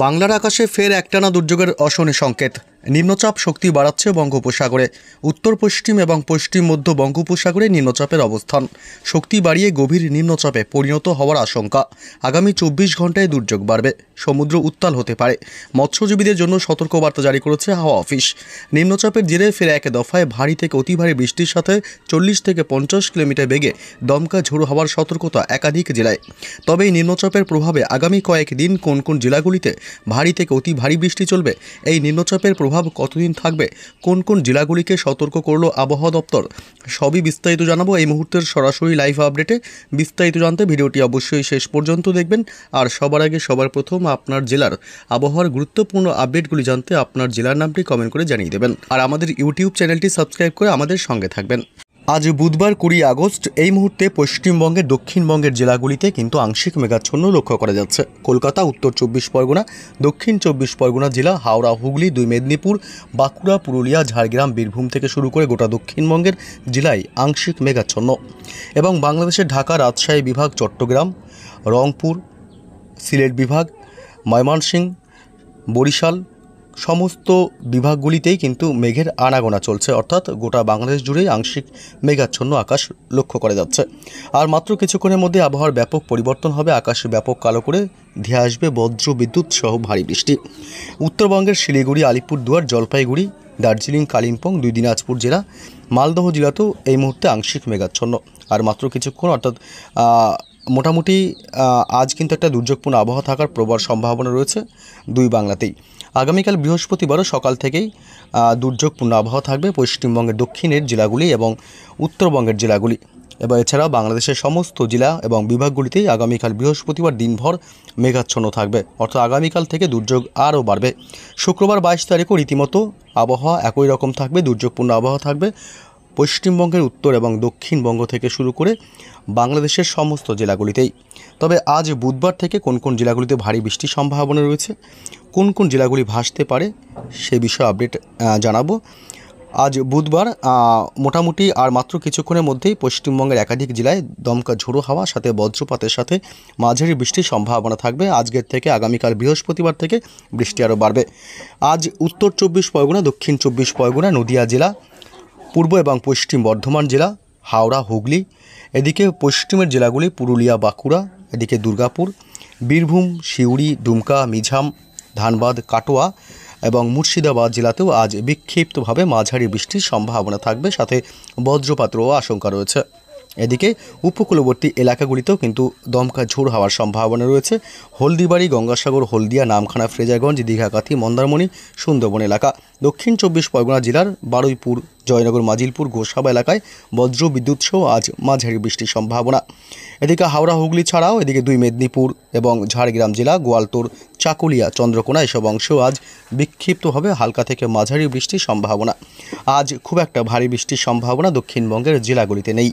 বাংলার আকাশে ফের একটানা দুর্যোগের অশনি সংকেত। নিম্নচাপ শক্তি বাড়াচ্ছে বঙ্গোপসাগরে। উত্তর পশ্চিম এবং পশ্চিম মধ্য বঙ্গোপসাগরে নিম্নচাপের অবস্থান শক্তি বাড়িয়ে গভীর নিম্নচাপে পরিণত হওয়ার আশঙ্কা। আগামী 24 ঘন্টায় দুর্যোগ বাড়বে, সমুদ্র উত্তাল হতে পারে। মৎস্যজীবীদের জন্য সতর্কবার্তা জারি করেছে হাওয়া অফিস। নিম্নচাপের জেরে ফের এক দফায় ভারী থেকে অতি ভারী বৃষ্টির সাথে 40 থেকে 50 কিলোমিটার বেগে দমকা ঝোড়ো হওয়ার সতর্কতা একাধিক জেলায়। তবে এই নিম্নচাপের প্রভাবে আগামী কয়েকদিন কোন কোন জেলাগুলিতে ভারী থেকে অতি ভারী বৃষ্টি চলবে, এই নিম্নচাপের প্রভাব কতদিন থাকবে, কোন কোন জেলাগুলিকে সতর্ক করলো আবহাওয়া দপ্তর, সবই বিস্তারিত জানাবো এই মুহূর্তের সরাসরি লাইভ আপডেটে। বিস্তারিত জানতে ভিডিওটি অবশ্যই শেষ পর্যন্ত দেখবেন। আর সবার আগে সবার প্রথম আপনার জেলার আবহাওয়ার গুরুত্বপূর্ণ আপডেটগুলি জানতে আপনার জেলার নামটি কমেন্ট করে জানিয়ে দেবেন। আর আমাদের ইউটিউব চ্যানেলটি সাবস্ক্রাইব করে আমাদের সঙ্গে থাকবেন। আজ বুধবার 20 আগস্ট এই মুহূর্তে পশ্চিমবঙ্গের দক্ষিণবঙ্গের জেলাগুলিতে কিন্তু আংশিক মেঘাচ্ছন্ন লক্ষ্য করা যাচ্ছে। কলকাতা, উত্তর 24 পরগনা, দক্ষিণ 24 পরগনা জেলা, হাওড়া, হুগলি, 2 মেদিনীপুর, বাঁকুড়া, পুরুলিয়া, ঝাড়গ্রাম, বীরভূম থেকে শুরু করে গোটা দক্ষিণবঙ্গের জেলায় আংশিক মেঘাচ্ছন্ন। এবং বাংলাদেশের ঢাকা, রাজশাহী বিভাগ, চট্টগ্রাম, রংপুর, সিলেট বিভাগ, ময়মনসিংহ, বরিশাল সমস্ত বিভাগগুলিতেই কিন্তু মেঘের আনাগোনা চলছে। অর্থাৎ গোটা বাংলাদেশ জুড়েই আংশিক মেঘাচ্ছন্ন আকাশ লক্ষ্য করা যাচ্ছে। আর মাত্র কিছুক্ষণের মধ্যে আবহাওয়ার ব্যাপক পরিবর্তন হবে। আকাশে ব্যাপক কালো করে ধেয়ে আসবে বজ্র বিদ্যুৎ সহ ভারী বৃষ্টি। উত্তরবঙ্গের শিলিগুড়ি, আলিপুরদুয়ার, জলপাইগুড়ি, দার্জিলিং, কালিম্পং, 2 দিনাজপুর জেলা, মালদহ জেলাতেও এই মুহূর্তে আংশিক মেঘাচ্ছন্ন। আর মাত্র কিছুক্ষণ অর্থাৎ মোটামুটি আজ কিন্তু একটা দুর্যোগপূর্ণ আবহাওয়া থাকার প্রবল সম্ভাবনা রয়েছে দুই বাংলাতেই। আগামীকাল বৃহস্পতিবারও সকাল থেকেই দুর্যোগপূর্ণ আবহাওয়া থাকবে পশ্চিমবঙ্গের দক্ষিণের জেলাগুলি এবং উত্তরবঙ্গের জেলাগুলি। এবং এছাড়াও বাংলাদেশের সমস্ত জেলা এবং বিভাগগুলিতেই আগামীকাল বৃহস্পতিবার দিনভর মেঘাচ্ছন্ন থাকবে। অর্থাৎ আগামীকাল থেকে দুর্যোগ আরও বাড়বে। শুক্রবার 22 তারিখও রীতিমতো আবহাওয়া একই রকম থাকবে, দুর্যোগপূর্ণ আবহাওয়া থাকবে পশ্চিমবঙ্গের উত্তর এবং দক্ষিণবঙ্গ থেকে শুরু করে বাংলাদেশের সমস্ত জেলাগুলিতেই। তবে আজ বুধবার থেকে কোন কোন জেলাগুলিতে ভারী বৃষ্টির সম্ভাবনা রয়েছে, কোন কোন জেলাগুলি ভাসতে পারে সে বিষয়ে আপডেট জানাবো। আজ বুধবার মোটামুটি আর মাত্র কিছুক্ষণের মধ্যেই পশ্চিমবঙ্গের একাধিক জেলায় দমকা ঝোড়ো হাওয়া সাথে বজ্রপাতের সাথে মাঝারি বৃষ্টির সম্ভাবনা থাকবে। আজকের থেকে আগামীকাল বৃহস্পতিবার থেকে বৃষ্টি আরও বাড়বে। আজ উত্তর 24 পরগনা, দক্ষিণ 24 পরগনা, নদিয়া জেলা, পূর্ব এবং পশ্চিম বর্ধমান জেলা, হাওড়া, হুগলি, এদিকে পশ্চিমের জেলাগুলি পুরুলিয়া, বাঁকুড়া, এদিকে দুর্গাপুর, বীরভূম, সিউড়ি, দুমকা, মিঝাম, ধানবাদ, কাটোয়া এবং মুর্শিদাবাদ জেলাতেও আজ বিক্ষিপ্তভাবে মাঝারি বৃষ্টির সম্ভাবনা থাকবে, সাথে বজ্রপাতেরও আশঙ্কা রয়েছে। এদিকে উপকূলবর্তী এলাকাগুলিতেও কিন্তু দমকা ঝোড়ো হওয়ার সম্ভাবনা রয়েছে। হলদিবাড়ি, গঙ্গাসাগর, হলদিয়া, নামখানা, ফ্রেজারগঞ্জ, দীঘাকাথি, মন্দারমণি, সুন্দরবন এলাকা। দক্ষিণ 24 পরগনা জেলার বারুইপুর, জয়নগর, মাজিলপুর, গোসাবা এলাকায় বজ্র বিদ্যুৎ সহ আজ মাঝারি বৃষ্টির সম্ভাবনা। এদিকে হাওড়া, হুগলি ছাড়াও এদিকে 2 মেদিনীপুর এবং ঝাড়গ্রাম জেলা, গোয়ালতোড়, চাকুলিয়া, চন্দ্রকোনা এসব অংশেও আজ বিক্ষিপ্তভাবে হালকা থেকে মাঝারি বৃষ্টির সম্ভাবনা। আজ খুব একটা ভারী বৃষ্টির সম্ভাবনা দক্ষিণবঙ্গের জেলাগুলিতে নেই।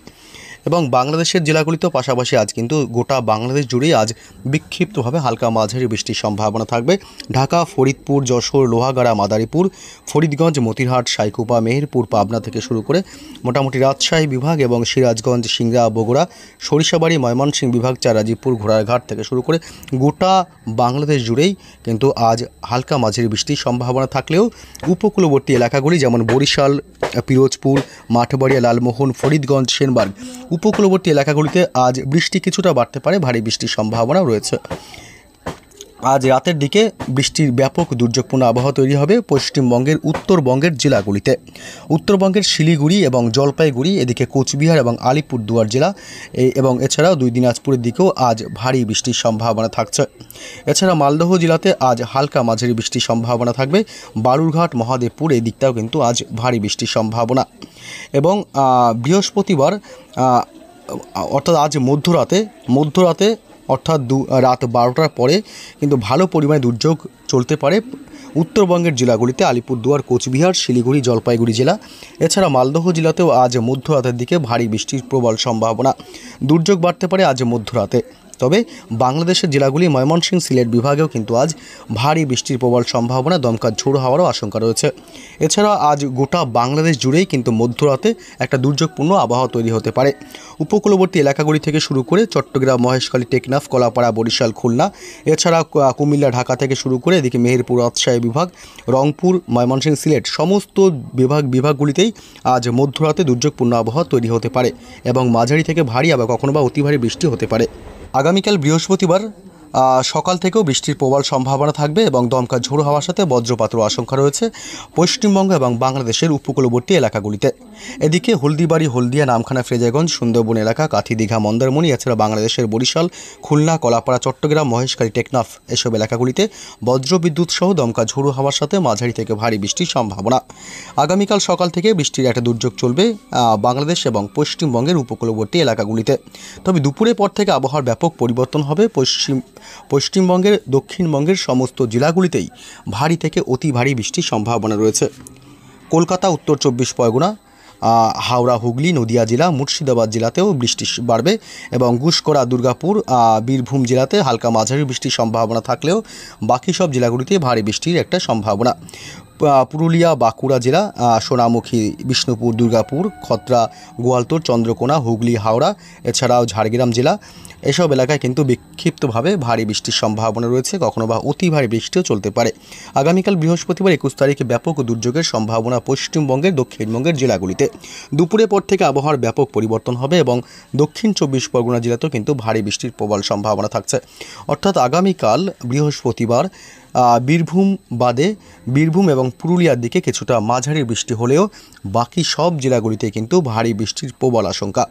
এবং বাংলাদেশের জেলাগুলিতেও পাশাপাশি আজ কিন্তু গোটা বাংলাদেশ জুড়েই আজ বিক্ষিপ্তভাবে হালকা মাঝারি বৃষ্টির সম্ভাবনা থাকবে। ঢাকা, ফরিদপুর, যশোর, লোহাগাড়া, মাদারীপুর, ফরিদগঞ্জ, মতিরহাট, সাইকুপা, মেহেরপুর, পাবনা থেকে শুরু করে মোটামুটি রাজশাহী বিভাগ এবং সিরাজগঞ্জ, সিংড়া, বগুড়া, সরিষাবাড়ি, ময়মনসিংহ বিভাগ, রাজীবপুর, ঘোড়ারঘাট থেকে শুরু করে গোটা বাংলাদেশ জুড়েই কিন্তু আজ হালকা মাঝারি বৃষ্টির সম্ভাবনা থাকলেও উপকূলবর্তী এলাকাগুলি যেমন বরিশাল, পিরোজপুর, মাঠবাড়িয়া, লালমোহন, ফরিদগঞ্জ, সেনবাগ উপকূলবর্তী এলাকাগুলিতে আজ বৃষ্টি কিছুটা বাড়তে পারে, ভারী বৃষ্টির সম্ভাবনাও রয়েছে। আজ রাতের দিকে বৃষ্টির ব্যাপক দুর্যোগপূর্ণ আবহাওয়া তৈরি হবে পশ্চিমবঙ্গের উত্তরবঙ্গের জেলাগুলিতে। উত্তরবঙ্গের শিলিগুড়ি এবং জলপাইগুড়ি, এদিকে কোচবিহার এবং আলিপুরদুয়ার জেলা এবং এছাড়াও 2 দিনাজপুরের দিকেও আজ ভারী বৃষ্টির সম্ভাবনা থাকছে। এছাড়া মালদহ জেলাতে আজ হালকা মাঝারি বৃষ্টির সম্ভাবনা থাকবে। বালুরঘাট, মহাদেবপুর এই দিকটাও কিন্তু আজ ভারী বৃষ্টির সম্ভাবনা। এবং বৃহস্পতিবার অর্থাৎ আজ মধ্যরাতে অর্থাৎ রাত 12টার পরে কিন্তু ভালো পরিমাণে দুর্যোগ চলতে পারে উত্তরবঙ্গের জেলাগুলিতে, আলিপুরদুয়ার, কোচবিহার, শিলিগুড়ি, জলপাইগুড়ি জেলা। এছাড়া মালদহ জেলাতেও আজ মধ্যরাতের দিকে ভারী বৃষ্টির প্রবল সম্ভাবনা। দুর্যোগ বাড়তে পারে আজ মধ্যরাতে। তবে বাংলাদেশের জেলাগুলি ময়মনসিংহ, সিলেট বিভাগেও কিন্তু আজ ভারী বৃষ্টির প্রবল সম্ভাবনা, দমকা ঝোড়ো হাওয়ারও আশঙ্কা রয়েছে। এছাড়া আজ গোটা বাংলাদেশ জুড়েই কিন্তু মধ্যরাতে একটা দুর্যোগপূর্ণ আবহাওয়া তৈরি হতে পারে। উপকূলবর্তী এলাকাগুলি থেকে শুরু করে চট্টগ্রাম, মহেশখালী, টেকনাফ, কলাপাড়া, বরিশাল, খুলনা, এছাড়া কুমিল্লা, ঢাকা থেকে শুরু করে এদিকে মেহেরপুর, রাজশাহী বিভাগ, রংপুর, ময়মনসিংহ, সিলেট সমস্ত বিভাগগুলিতেই আজ মধ্যরাতে দুর্যোগপূর্ণ আবহাওয়া তৈরি হতে পারে এবং মাঝারি থেকে ভারী আবার কখনো বা অতি ভারী বৃষ্টি হতে পারে। আগামীকাল বৃহস্পতিবার সকাল থেকেও বৃষ্টির প্রবল সম্ভাবনা থাকবে এবং দমকা ঝোড়ো হাওয়ার সাথে বজ্রপাতের আশঙ্কা রয়েছে পশ্চিমবঙ্গ এবং বাংলাদেশের উপকূলবর্তী এলাকাগুলিতে। এদিকে হলদিবাড়ি, হলদিয়া, নামখানা, ফ্রেজাগঞ্জ, সুন্দরবন এলাকা, কাথি, দীঘা, মন্দারমণি, এছাড়া বাংলাদেশের বরিশাল, খুলনা, কলাপাড়া, চট্টগ্রাম, মহেশখালী, টেকনাফ এসব এলাকাগুলিতে বজ্রবিদ্যুৎ সহ দমকা ঝোড়ো হাওয়ার সাথে মাঝারি থেকে ভারী বৃষ্টির সম্ভাবনা। আগামীকাল সকাল থেকে বৃষ্টির একটা দুর্যোগ চলবে বাংলাদেশ এবং পশ্চিমবঙ্গের উপকূলবর্তী এলাকাগুলিতে। তবে দুপুরের পর থেকে আবহাওয়ার ব্যাপক পরিবর্তন হবে। পশ্চিমবঙ্গের, দক্ষিণবঙ্গের সমস্ত জেলাগুলিতেই ভারী থেকে অতি ভারী বৃষ্টির সম্ভাবনা রয়েছে। কলকাতা, উত্তর 24 পরগনা, হাওড়া, হুগলি, নদিয়া জেলা, মুর্শিদাবাদ জেলাতেও বৃষ্টি বাড়বে এবং গুসকরা, দুর্গাপুর, বীরভূম জেলাতে হালকা মাঝারি বৃষ্টির সম্ভাবনা থাকলেও বাকি সব জেলাগুলিতে ভারী বৃষ্টির একটা সম্ভাবনা। পুরুলিয়া, বাঁকুড়া জেলা, সোনামুখী, বিষ্ণুপুর, দুর্গাপুর, খত্রা, গোয়ালতোড়, চন্দ্রকোনা, হুগলি, হাওড়া, এছাড়াও ঝাড়গ্রাম জেলা এসব এলাকায় কিন্তু বিক্ষিপ্তভাবে ভারী বৃষ্টির সম্ভাবনা রয়েছে, কখনো বা অতি ভারী বৃষ্টিও চলতে পারে। আগামীকাল বৃহস্পতিবার 21 তারিখে ব্যাপক দুর্যোগের সম্ভাবনা পশ্চিমবঙ্গের, দক্ষিণবঙ্গের জেলাগুলিতে। দুপুরের পর থেকে আবহাওয়ার ব্যাপক পরিবর্তন হবে এবং দক্ষিণ 24 পরগনা জেলাতেও কিন্তু ভারী বৃষ্টির প্রবল সম্ভাবনা থাকছে। অর্থাৎ আগামীকাল বৃহস্পতিবার বীরভূম এবং পুরুলিয়ার দিকে কিছুটা মাঝারি বৃষ্টি হলেও বাকি সব জেলাগুলিতে কিন্তু ভারী বৃষ্টির প্রবল আশঙ্কা।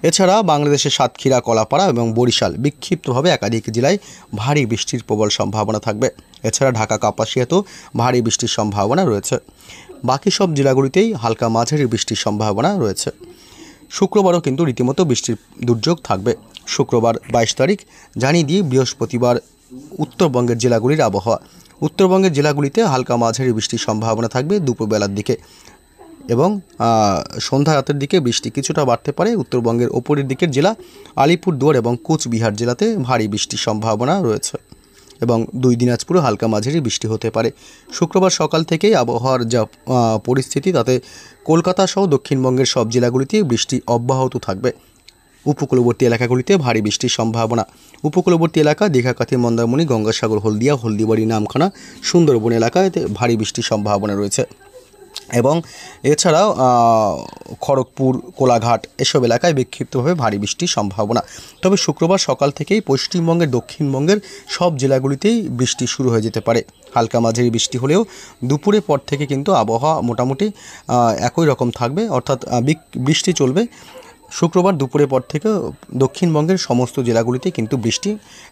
এছাড়া বাংলাদেশের সাতক্ষীরা, কলাপাড়া এবং বরিশাল বিক্ষিপ্তভাবে একাধিক জেলায় ভারী বৃষ্টির প্রবল সম্ভাবনা থাকবে। এছাড়া ঢাকা, কাপাসিয়াতেও ভারী বৃষ্টির সম্ভাবনা রয়েছে। বাকি সব জেলাগুলিতেই হালকা মাঝারি বৃষ্টির সম্ভাবনা রয়েছে। শুক্রবারও কিন্তু রীতিমতো বৃষ্টির দুর্যোগ থাকবে। শুক্রবার 22 তারিখ জানিয়ে দিয়ে বৃহস্পতিবার উত্তরবঙ্গের জেলাগুলির আবহাওয়া। উত্তরবঙ্গের জেলাগুলিতে হালকা মাঝারি বৃষ্টির সম্ভাবনা থাকবে দুপুরবেলার দিকে এবং সন্ধ্যা রাতের দিকে বৃষ্টি কিছুটা বাড়তে পারে। উত্তরবঙ্গের ওপরের দিকের জেলা আলিপুরদুয়ার এবং কোচবিহার জেলাতে ভারী বৃষ্টির সম্ভাবনা রয়েছে এবং 2 দিনাজপুরে হালকা মাঝারি বৃষ্টি হতে পারে। শুক্রবার সকাল থেকেই আবহাওয়ার যা পরিস্থিতি তাতে কলকাতা সহ দক্ষিণবঙ্গের সব জেলাগুলিতে বৃষ্টি অব্যাহত থাকবে। উপকূলবর্তী এলাকাগুলিতে ভারী বৃষ্টির সম্ভাবনা। উপকূলবর্তী এলাকা দীঘা, কাথি, মন্দারমণি, গঙ্গাসাগর, হলদিয়া, হলদিবাড়ি, নামখানা, সুন্দরবন এলাকায় ভারী বৃষ্টির সম্ভাবনা রয়েছে এবং এছাড়াও খড়গপুর, কোলাঘাট এসব এলাকায় বিক্ষিপ্তভাবে ভারী বৃষ্টির সম্ভাবনা। তবে শুক্রবার সকাল থেকেই পশ্চিমবঙ্গের, দক্ষিণবঙ্গের সব জেলাগুলিতেই বৃষ্টি শুরু হয়ে যেতে পারে। হালকা মাঝারি বৃষ্টি হলেও দুপুরের পর থেকে কিন্তু আবহাওয়া মোটামুটি একই রকম থাকবে, অর্থাৎ বৃষ্টি চলবে। শুক্রবার দুপুরের পর থেকে দক্ষিণবঙ্গের সমস্ত জেলাগুলিতে কিন্তু বৃষ্টি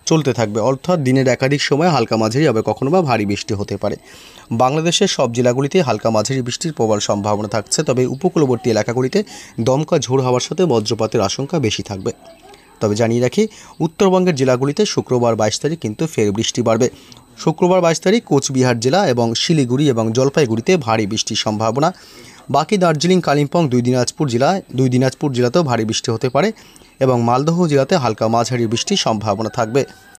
চলতে থাকবে, অর্থাৎ দিনের একাধিক সময় হালকা মাঝারি আবার কখনো বা ভারী বৃষ্টি হতে পারে। বাংলাদেশের সব জেলাগুলিতে হালকা মাঝারি বৃষ্টির প্রবল সম্ভাবনা থাকছে, তবে উপকূলবর্তী এলাকাগুলিতে দমকা ঝোড়ো হাওয়ার সাথে বজ্রপাতের আশঙ্কা বেশি থাকবে। তবে জানিয়ে রাখি, উত্তরবঙ্গের জেলাগুলিতে শুক্রবার 22 তারিখ কিন্তু ফের বৃষ্টি বাড়বে। শুক্রবার 22 তারিখ কোচবিহার জেলা এবং শিলিগুড়ি এবং জলপাইগুড়িতে ভারী বৃষ্টির সম্ভাবনা। বাকি দার্জিলিং, কালিম্পং, 2 দিনাজপুর জেলাতেও ভারী বৃষ্টি হতে পারে এবং মালদহ জেলাতে হালকা মাঝারি বৃষ্টির সম্ভাবনা থাকবে।